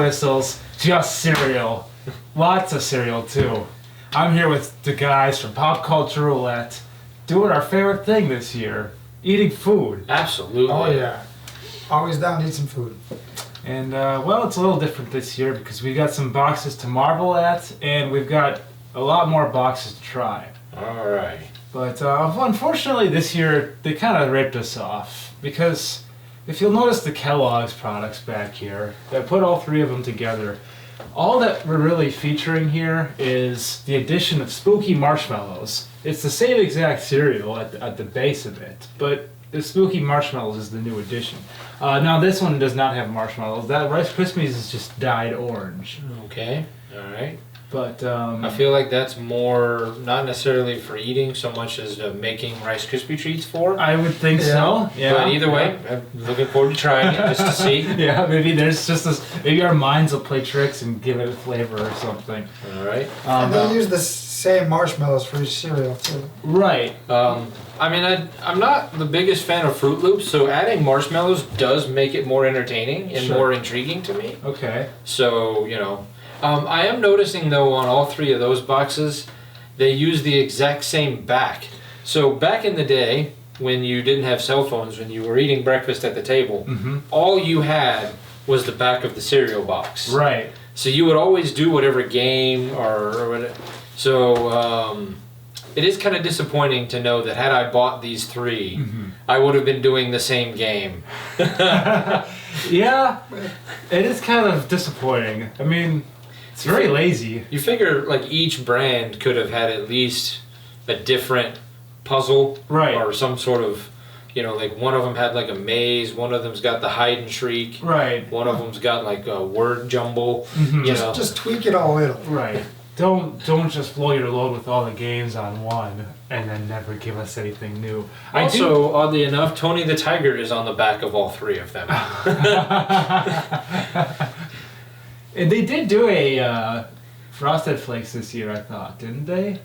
Crystals, just cereal. Lots of cereal, too. I'm here with the guys from Pop Culture Roulette, doing our favorite thing this year, eating food. Absolutely. Oh, yeah. Always down to eat some food. And, well, it's a little different this year because we got some boxes to marvel at, and we've got a lot more boxes to try. All right. But unfortunately this year they kind of ripped us off because if you'll notice the Kellogg's products back here, I put all three of them together. All that we're really featuring here is the addition of spooky marshmallows. It's the same exact cereal at the base of it, but the spooky marshmallows is the new addition. Now this one does not have marshmallows. That Rice Krispies is just dyed orange. Okay. All right. But I feel like that's more not necessarily for eating so much as making Rice Krispie treats for. I would think so. Yeah. But either way, I'm looking forward to trying it just to see. Yeah, maybe there's just this. Maybe our minds will play tricks and give it a flavor or something. All right. And they use the same marshmallows for each cereal too. Right. I mean, I'm not the biggest fan of Fruit Loops, so adding marshmallows does make it more entertaining and more intriguing to me. Okay. So, you know. I am noticing, though, on all three of those boxes, they use the exact same back. So back in the day, when you didn't have cell phones, when you were eating breakfast at the table, all you had was the back of the cereal box. Right. So you would always do whatever game or whatever. So it is kind of disappointing to know that had I bought these three, I would have been doing the same game. Yeah, it is kind of disappointing. I mean, it's very lazy. You figure like each brand could have had at least a different puzzle, right? Or some sort of, you know, like one of them had like a maze, one of them's got the hide and shriek, right? One of them's got like a word jumble. Just tweak it all a little, right? Don't just blow your load with all the games on one and then never give us anything new. Also, oddly enough, Tony the Tiger is on the back of all three of them. And they did do a Frosted Flakes this year, I thought, didn't they?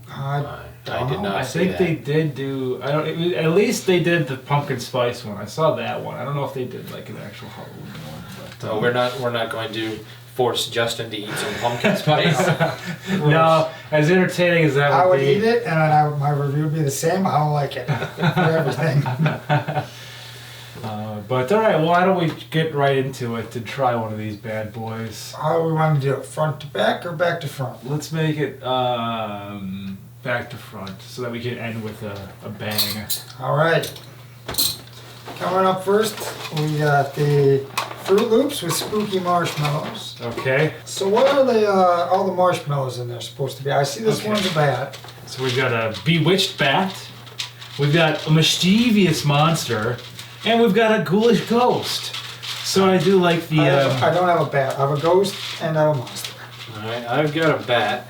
I did not. I think they did do. At least they did the pumpkin spice one. I saw that one. I don't know if they did like an actual Halloween one. But, we're not going to force Justin to eat some pumpkin spice. No, as entertaining as that would be. I would eat it, and my review would be the same. I don't like it for everything. But all right, well, why don't we get right into it to try one of these bad boys? How do we want to do it? Front to back or back to front? Let's make it back to front so that we can end with a bang. All right. Coming up first, we got the Fruit Loops with spooky marshmallows. Okay. So what are all the marshmallows in there supposed to be? I see this one's a bat. So we've got a bewitched bat, we've got a mischievous monster, and we've got a ghoulish ghost. So I do like the... I don't have a bat. I have a ghost and I have a monster. Alright, I've got a bat.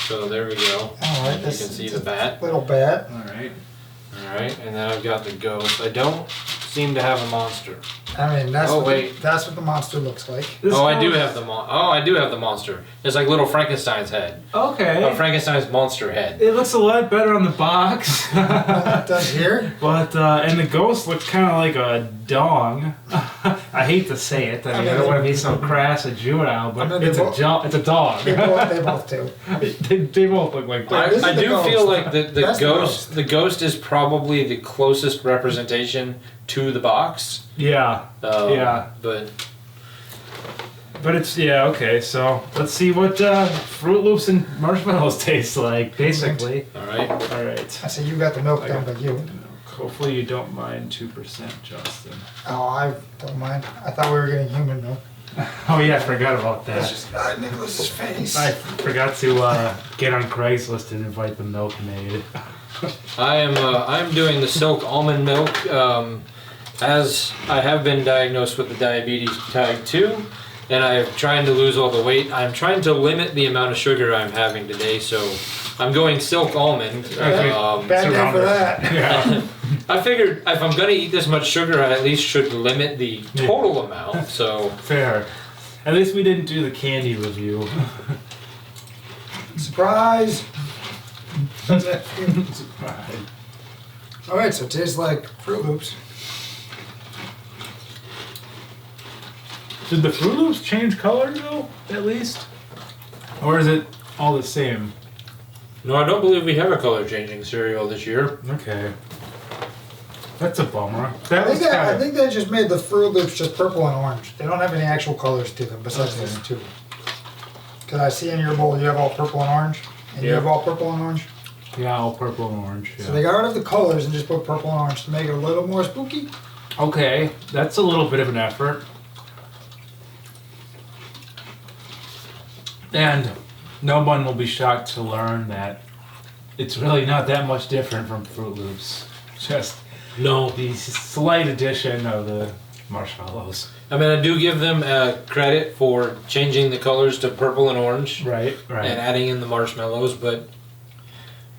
So there we go. Alright, you can see the bat. Little bat. Alright. Alright, and then I've got the ghost. I don't seem to have a monster. I mean, that's that's what the monster looks like. I do have the monster. It's like little Frankenstein's head. Okay. Frankenstein's monster head. It looks a lot better on the box. It does here. But, and the ghost looks kind of like a dong. I hate to say it. I don't want to be so crass a juvenile, but it's a dog. They both do. They both look like that. I do feel like the ghost is probably the closest representation to the box. Yeah. Yeah. But it's, okay, so let's see what Fruit Loops and marshmallows taste like, basically. Alright. I see you got the milk done by you. Hopefully you don't mind 2%, Justin. Oh, I don't mind. I thought we were getting human milk. Oh yeah, I forgot about that. That's just Nicholas's face. I forgot to get on Craigslist and invite the milkmaid. I'm doing the silk almond milk. As I have been diagnosed with the diabetes type 2, and I'm trying to lose all the weight, I'm trying to limit the amount of sugar I'm having today, so I'm going silk almond. Bad name for that. Yeah. I figured if I'm going to eat this much sugar, I at least should limit the total amount, so... Fair. At least we didn't do the candy review. Surprise! Surprise. Alright, so it tastes like Fruit Loops. Did the Fruit Loops change color though, at least? Or is it all the same? No, I don't believe we have a color changing cereal this year. Okay. That's a bummer. I think they just made the Fruit Loops just purple and orange. They don't have any actual colors to them besides these two. Because I see in your bowl you have all purple and orange. And you have all purple and orange. Yeah, all purple and orange. Yeah. So they got rid of the colors and just put purple and orange to make it a little more spooky. Okay, that's a little bit of an effort. And no one will be shocked to learn that it's really not that much different from Fruit Loops. Just the slight addition of the marshmallows. I mean, I do give them credit for changing the colors to purple and orange. Right. And adding in the marshmallows, but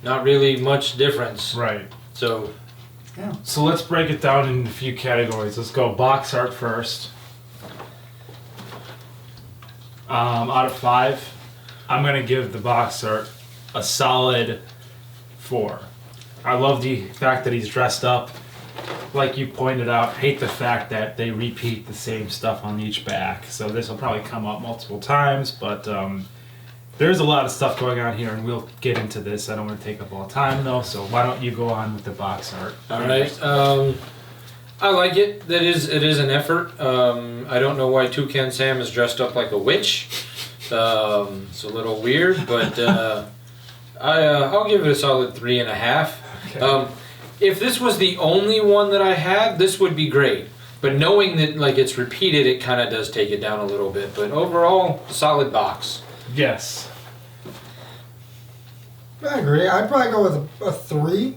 not really much difference. Right. So... Yeah. So let's break it down in a few categories. Let's go box art first. Out of 5, I'm going to give the box art a solid 4. I love the fact that he's dressed up. Like you pointed out, hate the fact that they repeat the same stuff on each back. So this will probably come up multiple times, but there's a lot of stuff going on here, and we'll get into this. I don't want to take up all the time, though, so why don't you go on with the box art? All right. I like it. It is an effort. I don't know why Toucan Sam is dressed up like a witch. It's a little weird, but I'll give it a solid 3.5. Okay. If this was the only one that I had, this would be great. But knowing that like it's repeated, it kind of does take it down a little bit. But overall, solid box. Yes. I agree. I'd probably go with a 3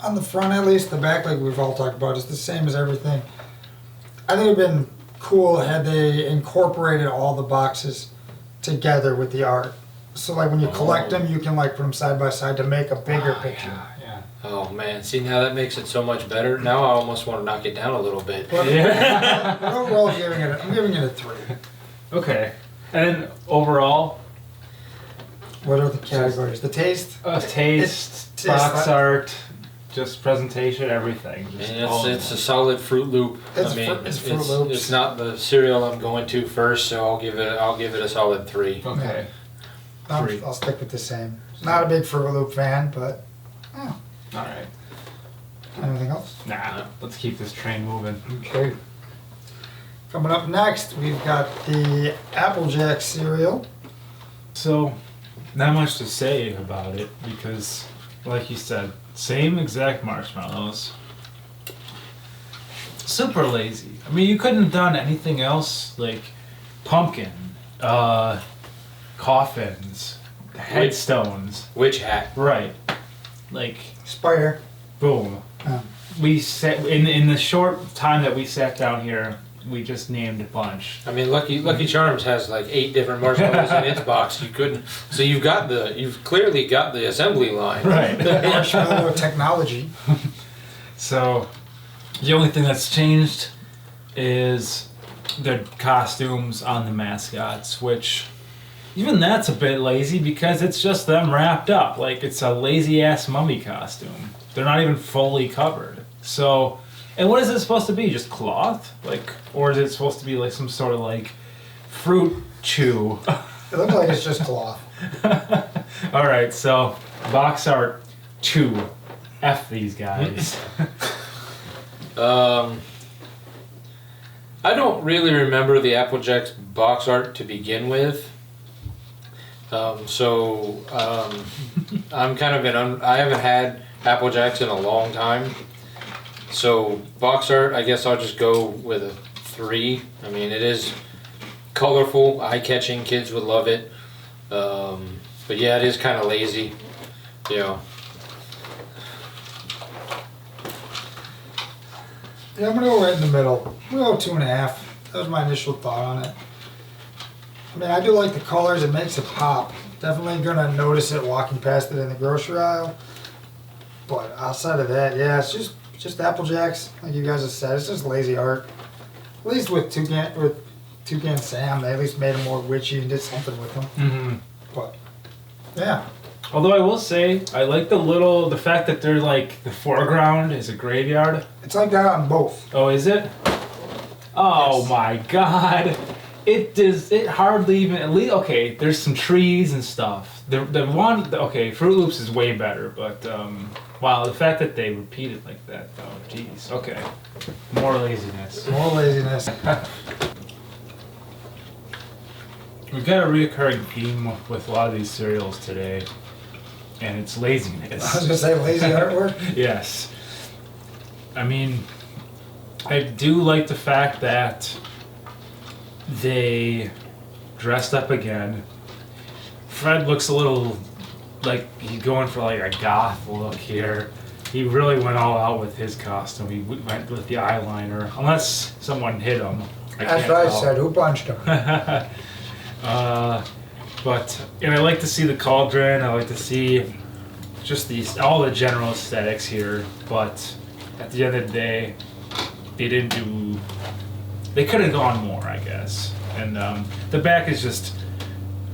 on the front, at least. The back, like we've all talked about, is the same as everything. I think it would have been cool had they incorporated all the boxes together with the art. So like when you collect them, you can like put them side by side to make a bigger picture. Yeah. Oh man, see now that makes it so much better. Now I almost want to knock it down a little bit. But overall, I'm giving it a 3. Okay. And overall, what are the categories? The taste? Taste, box art, just presentation, everything. Just And it's a solid Fruit Loop. It's Fruit Loops. It's not the cereal I'm going to first, so I'll give it a solid 3. Okay. I'll stick with the same. Not a big Fruit Loop fan, but All right. anything else? Nah, let's keep this train moving. Okay. Coming up next, we've got the Applejack cereal. So, not much to say about it because, like you said, same exact marshmallows. Super lazy. I mean, you couldn't have done anything else like pumpkin, coffins, headstones. Witch hat. Right. Like, Spider. boom. We sat in the short time that we sat down here. We just named a bunch. I mean, Lucky Charms has like 8 different marshmallows in its box. You couldn't. So you've clearly got the assembly line. Right. Marshmallow technology. So, the only thing that's changed is the costumes on the mascots, which even that's a bit lazy because it's just them wrapped up. Like, it's a lazy ass mummy costume. They're not even fully covered. So, and what is it supposed to be? Just cloth? Like, or is it supposed to be like some sort of like fruit chew? It looks like it's just cloth. Alright, so box art 2. F these guys. I don't really remember the Applejack's box art to begin with. I'm kind of I haven't had Applejacks in a long time. So box art, I guess I'll just go with a 3. I mean, it is colorful, eye-catching. Kids would love it. But yeah, it is kind of lazy. Yeah. Yeah, I'm gonna go right in the middle. I'm gonna go 2.5. That was my initial thought on it. I mean, I do like the colors. It makes it pop. Definitely gonna notice it walking past it in the grocery aisle. But outside of that, yeah, it's just Applejacks, like you guys have said. It's just lazy art. At least with Toucan Sam, they at least made him more witchy and did something with him. Mm-hmm. But yeah. Although I will say, I like the fact that they're like, the foreground is a graveyard. It's like that on both. Oh, is it? Oh Yes. my god. It does. It hardly even. At least, okay, there's some trees and stuff. The one. Okay, Fruit Loops is way better, but wow, the fact that they repeat it like that, though. Jeez. Okay. More laziness. More laziness. We've got a reoccurring theme with a lot of these cereals today, and it's laziness. I was gonna say lazy artwork. Yes. I mean, I do like the fact that they dressed up again. Fred looks a little like he's going for like a goth look here. He really went all out with his costume. He went with the eyeliner, unless someone hit him. That's what I said. Who punched him? But and I like to see the cauldron. I like to see just all the general aesthetics here. But at the end of the day, they didn't do. They could have gone more, I guess. And the back is just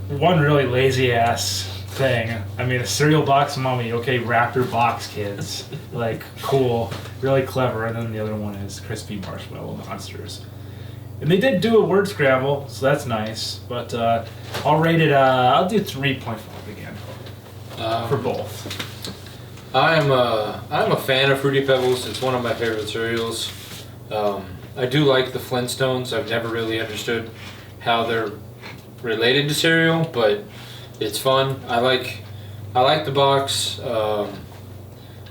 one really lazy ass thing. I mean, a cereal box mummy. Okay, Raptor box kids. Like cool, really clever. And then the other one is crispy marshmallow monsters. And they did do a word scramble, so that's nice. But I'll rate it. I'll do 3.5 again for both. I'm a fan of Fruity Pebbles. It's one of my favorite cereals. I do like the Flintstones. I've never really understood how they're related to cereal, but it's fun. I like the box. But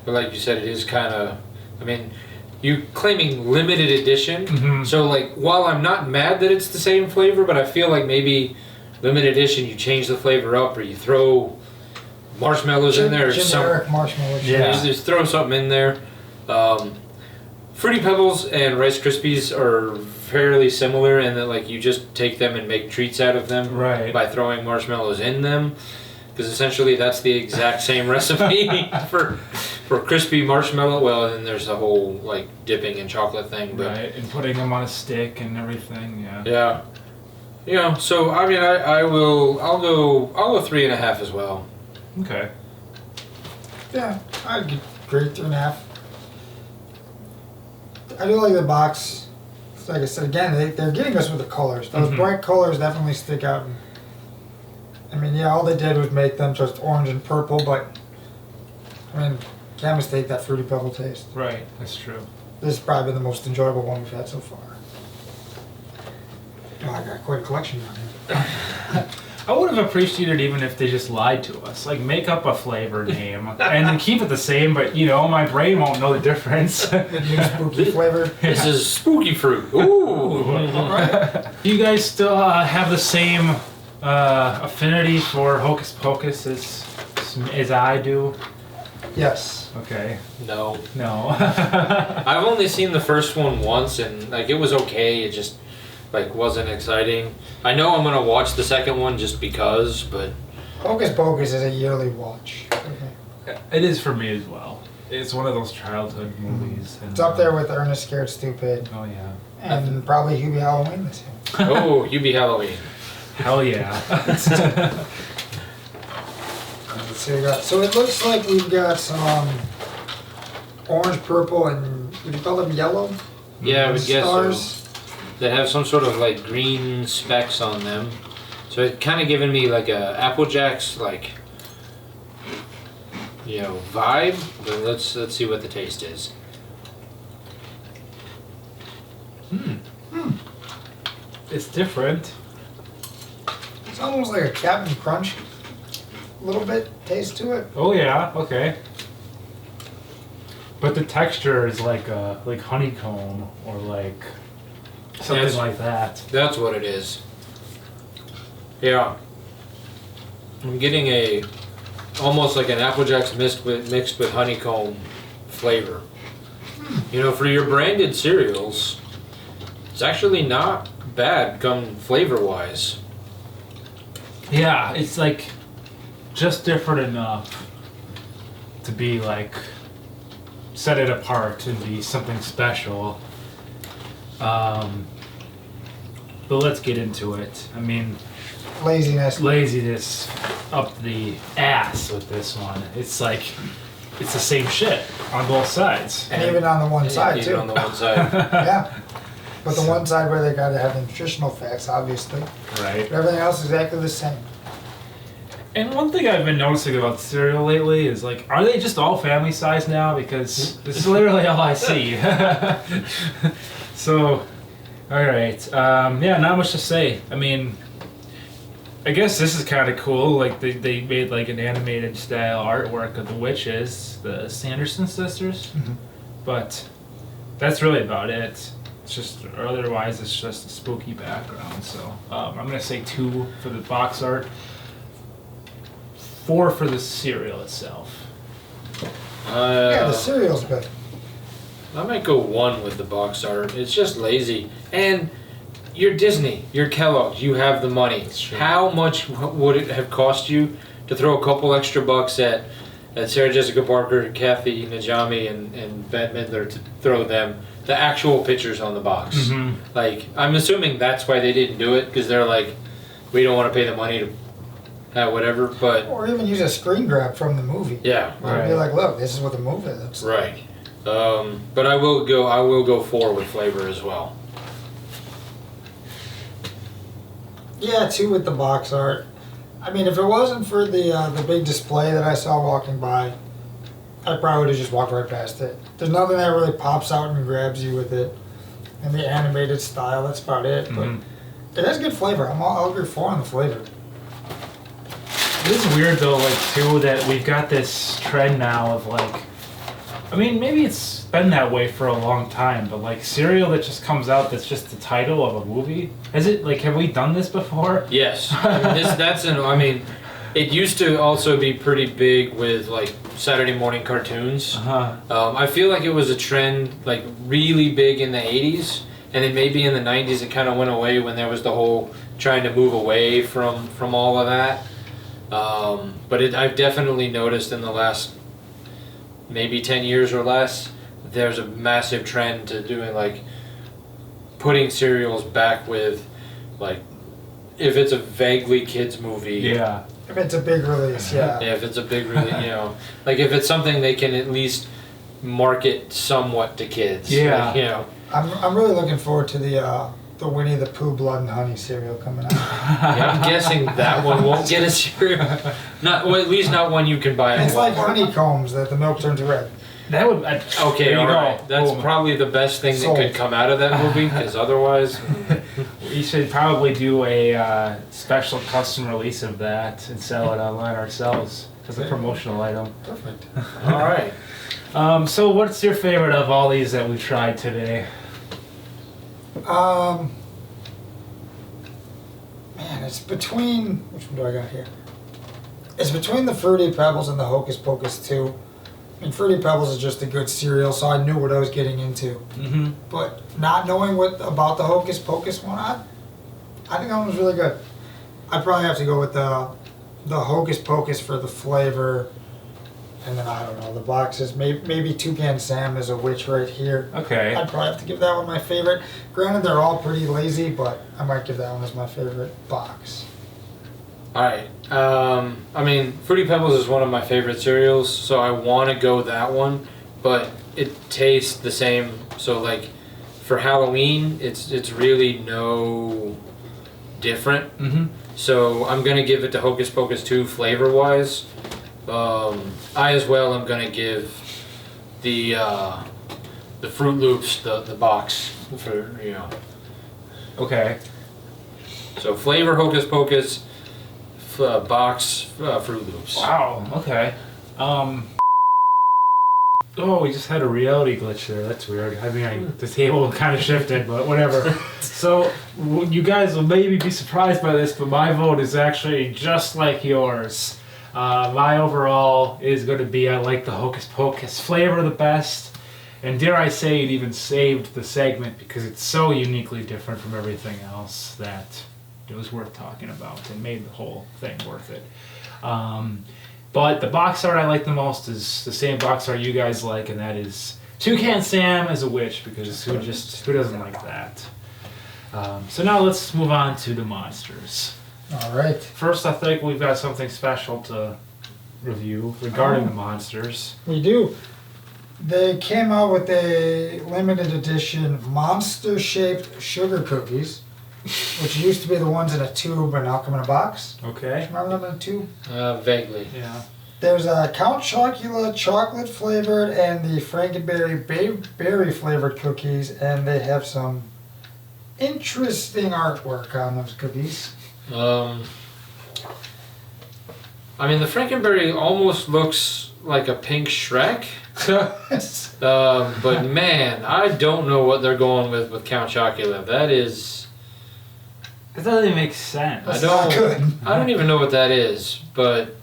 like you said, it is kind of. I mean. You're claiming limited edition, so like while I'm not mad that it's the same flavor, but I feel like maybe limited edition you change the flavor up or you throw marshmallows in there. Generic marshmallows. Yeah, just throw something in there. Fruity Pebbles and Rice Krispies are fairly similar in that like you just take them and make treats out of them by throwing marshmallows in them. Because essentially that's the exact same recipe for crispy marshmallow. Well, and there's the whole like dipping in chocolate thing, but and putting them on a stick and everything. Yeah. You know, so I mean, I'll go 3.5 as well. Okay. Yeah, I'd agree 3.5. I do like the box. Like I said again, they're getting us with the colors. Those bright colors definitely stick out. I mean, yeah, all they did was make them just orange and purple, but I mean, can't mistake that Fruity Pebble taste. Right, that's true. This has probably been the most enjoyable one we've had so far. Oh, I got quite a collection on here. I would have appreciated even if they just lied to us. Like, make up a flavor name and then keep it the same, but you know, my brain won't know the difference. The new spooky flavor. This is spooky fruit. Ooh! Right. Do you guys still have the same affinity for Hocus Pocus as I do? Yes. Okay. No. I've only seen the first one once, and like it was okay. It just like wasn't exciting. I know I'm gonna watch the second one just because, but Hocus Pocus is a yearly watch. It is for me as well. It's one of those childhood movies. And, It's up there with Ernest Scared Stupid. Oh yeah. And probably Hubie Halloween this year. Oh, Hubie Halloween. Hell yeah. So it looks like we've got some orange, purple, and would you call them yellow? Yeah, I would guess stars. so. That have some sort of like green specks on them. So it kind of giving me like a Apple Jacks like vibe. But let's see what the taste is. It's different. It's almost like a Captain Crunch. A little bit taste to it. Oh yeah, okay. But the texture is like honeycomb or like something like that. That's what it is. Yeah. I'm getting almost like an Apple Jacks mixed with honeycomb flavor. You know, for your branded cereals, it's actually not bad come flavor wise. Yeah, it's like just different enough to be like set it apart and be something special. But let's get into it. I mean, laziness up the ass with this one. It's like it's the same shit on both sides. And even on the one side too. Even on the one side. Yeah. But the one side where they gotta have the nutritional facts, obviously. Right. But everything else is exactly the same. And one thing I've been noticing about cereal lately is like, are they just all family size now? Because this is literally all I see. So, all right. Yeah, not much to say. I mean, I guess this is kind of cool. Like they made like an animated style artwork of the witches, the Sanderson sisters. Mhm. But that's really about it. It's just otherwise it's just a spooky background. So I'm gonna say 2 for the box art, 4 for the cereal itself. Yeah, the cereal's good. I might go 1 with the box art. It's just lazy. And you're Disney, you're Kellogg's, you have the money. True. How much would it have cost you to throw a couple extra bucks at Sarah Jessica Parker, Kathy Najimy, and Bette Midler to throw them the actual pictures on the box? Mhm. Like, I'm assuming that's why they didn't do it, because they're like, we don't want to pay the money to have whatever, but Or even use a screen grab from the movie. yeah, Like, be like, look, this is what the movie looks like. right. But I will go 4 with flavor as well. Yeah, 2 with the box art. I mean, if it wasn't for the big display that I saw walking by, I probably would have just walked right past it. There's nothing that really pops out and grabs you with it. And the animated style, that's about it. Mhm. But it has good flavor. I'll agree 4 on the flavor. It is weird though, like too, that we've got this trend now of like, I mean, maybe it's been that way for a long time, but like cereal that just comes out that's just the title of a movie. Is it like, have we done this before? Yes, I mean, it used to also be pretty big with like Saturday morning cartoons. Uh-huh. I feel like it was a trend like really big in the 80s, and then maybe in the 90s it kind of went away when there was the whole trying to move away from all of that. But I've definitely noticed in the last maybe 10 years or less, there's a massive trend to doing like putting cereals back with like, if it's a vaguely kids movie. Yeah. If it's a big release, yeah. Yeah, if it's a big really, like if it's something they can at least market somewhat to kids. Yeah. Like, I'm really looking forward to the Winnie the Pooh Blood and Honey cereal coming out. Yeah, I'm guessing that one won't get a cereal. Well, at least not one you can buy at It's like Walmart. honeycombs that the milk turns red. That would, Okay, there you alright. go. That's Boom. probably the best thing that Sold. could come out of that movie, because otherwise, We should probably do a special custom release of that and sell it online ourselves as a Okay. promotional item. Perfect. alright. So what's your favorite of all these that we've tried today? Man, it's between, which one do I got here? It's between the Fruity Pebbles and the Hocus Pocus 2. I mean, Fruity Pebbles is just a good cereal, so I knew what I was getting into. Mm-hmm. But not knowing what about the Hocus Pocus one, I think that one was really good. I'd probably have to go with the Hocus Pocus for the flavor, and then I don't know, the boxes. Maybe Toucan Sam is a witch right here. Okay. I'd probably have to give that one my favorite. Granted, they're all pretty lazy, but I might give that one as my favorite box. Alright. I mean, Fruity Pebbles is one of my favorite cereals, so I want to go that one, but it tastes the same. So like, for Halloween, it's really no different. Mm-hmm. So I'm gonna give it to Hocus Pocus 2 flavor wise. I as well am gonna give the Fruit Loops the box for Okay. So flavor Hocus Pocus, box Fruit Loops. Wow. Okay. Oh, we just had a reality glitch there. That's weird. I mean, the table kind of shifted, but whatever. So, you guys will maybe be surprised by this, but my vote is actually just like yours. My overall is going to be I like the Hocus Pocus flavor the best. And dare I say it even saved the segment because it's so uniquely different from everything else that it was worth talking about and made the whole thing worth it. But the box art I like the most is the same box art you guys like, and that is Toucan Sam as a witch, because who doesn't like that? So now let's move on to the monsters. All right. First, I think we've got something special to review regarding the monsters. We do. They came out with a limited edition monster-shaped sugar cookies, which used to be the ones in a tube and now come in a box. Okay. Remember them in a tube? Vaguely. Yeah. There's a Count Chocula chocolate flavored and the Frankenberry berry flavored cookies, and they have some interesting artwork on those cookies. I mean, the Frankenberry almost looks like a pink Shrek. But man, I don't know what they're going with Count Chocula. That is... It doesn't even make sense. That's not good. I don't even know what that is, but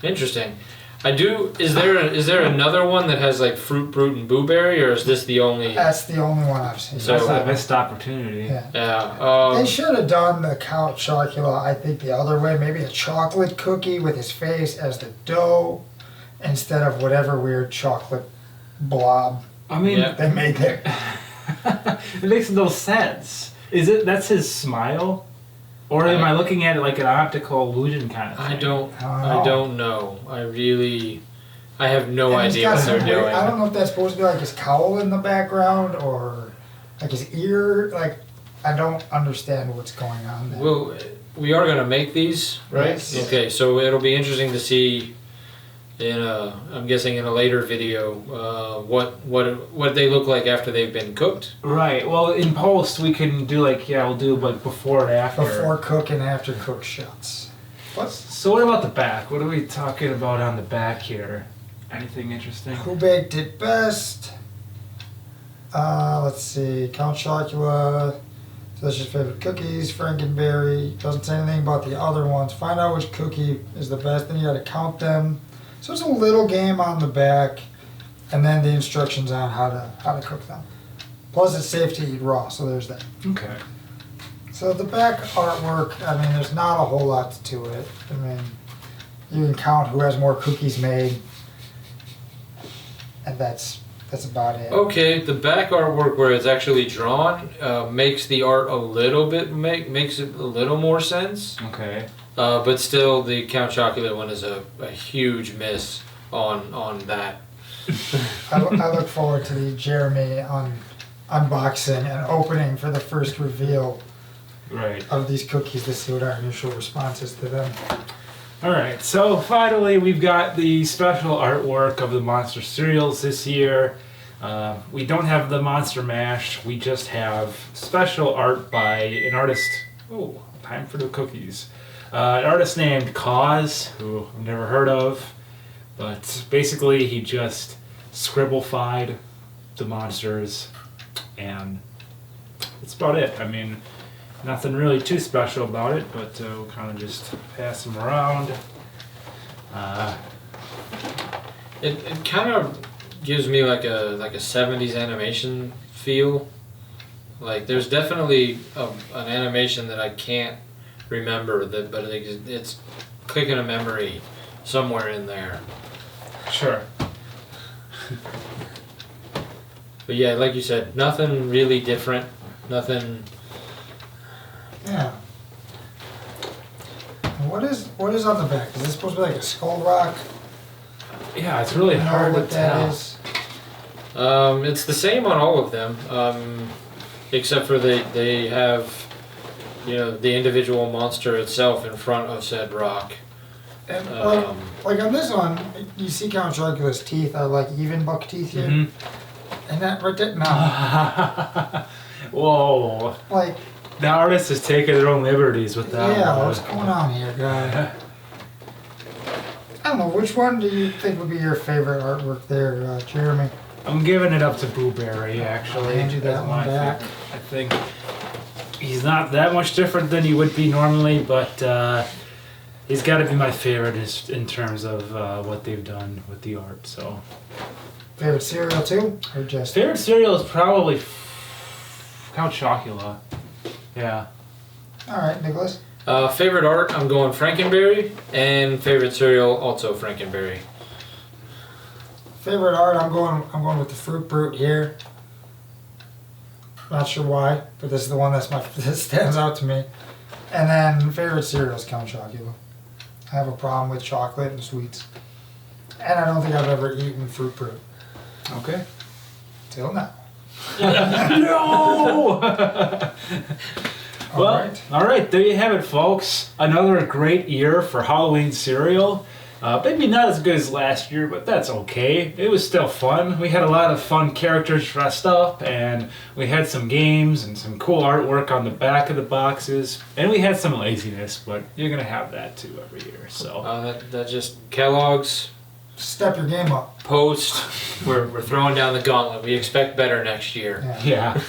interesting. I do. Is there another one that has like Fruit Brute and Blueberry, or is this the only? That's the only one I've seen. So- That's a missed opportunity. Yeah. Yeah. They should have done the Count Chocula, I think, the other way. Maybe a chocolate cookie with his face as the dough instead of whatever weird chocolate blob I mean, Yeah. they made there. it makes no sense. That's his smile? Or am I looking at it like an optical illusion kind of thing? I don't know. I have no And he's idea got what they're some weird- doing. I don't know if that's supposed to be like his cowl in the background or like his ear. Like, I don't understand what's going on there. Well, we are gonna make these, right? Yes. Okay, so it'll be interesting to see I'm guessing in a later video, what they look like after they've been cooked. Right. Well, in post, we can do we'll do like before and after. Before cook and after cook shots. So what about the back? What are we talking about on the back here? Anything interesting? Who baked it best? Let's see. Count Chocula, delicious favorite cookies, Frankenberry. Doesn't say anything about the other ones. Find out which cookie is the best. Then you got to count them. So it's a little game on the back, and then the instructions on how to cook them. Plus, it's safe to eat raw. So there's that. Okay. So the back artwork, I mean, there's not a whole lot to it. I mean, you can count who has more cookies made, and that's about it. Okay, the back artwork where it's actually drawn makes the art a little bit makes it a little more sense. Okay. But still, the Count Chocula one is a huge miss on that. I look forward to the Jeremy unboxing and opening for the first reveal Right. of these cookies to see what our initial response is to them. All right. So finally, we've got the special artwork of the Monster cereals this year. We don't have the Monster Mash. We just have special art by an artist. Oh, time for the cookies. An artist named Cause, who I've never heard of, but basically he just scribblified the monsters, and that's about it. I mean, nothing really too special about it, but we'll kind of just pass them around. It kind of gives me like a 70s animation feel. Like there's definitely an animation that I can't remember but it's clicking a memory somewhere in there. Sure. But yeah, like you said, nothing really different. Nothing. Yeah. And what is on the back? Is this supposed to be like a skull rock? Yeah, it's really Do you know hard to what that tell. is? It's the same on all of them, except for they have, the individual monster itself in front of said rock. And Um, like on this one, you see Count Chocula's teeth are like even buck teeth here. Mhm. And that right there, no. Whoa. Like, The artist is taking their own liberties with that yeah, one. what's going on here, guy? I don't know, which one do you think would be your favorite artwork there, Jeremy? I'm giving it up to Blueberry, actually. I'll hand you that That's one my back. favorite. I think he's not that much different than he would be normally, but he's got to be my favorite in terms of what they've done with the art. So, Favorite cereal too? Or just... favorite cereal is probably Count Chocula. Yeah. Alright, Nicholas. Favorite art, I'm going Frankenberry, and favorite cereal, also Frankenberry. Favorite art, I'm going with the Fruit Brute here. Not sure why, but this is the one that stands out to me. And then favorite cereal is Count Chocula. I have a problem with chocolate and sweets. And I don't think I've ever eaten Fruit Brute. Okay. Till now. No! Well, Alright. all right, there you have it, folks. Another great year for Halloween cereal. Maybe not as good as last year, but that's okay. It was still fun. We had a lot of fun characters dressed up, and we had some games and some cool artwork on the back of the boxes. And we had some laziness, but you're going to have that too every year. So That just Kellogg's Step your game up. Post. We're throwing down the gauntlet. We expect better next year. Yeah. yeah.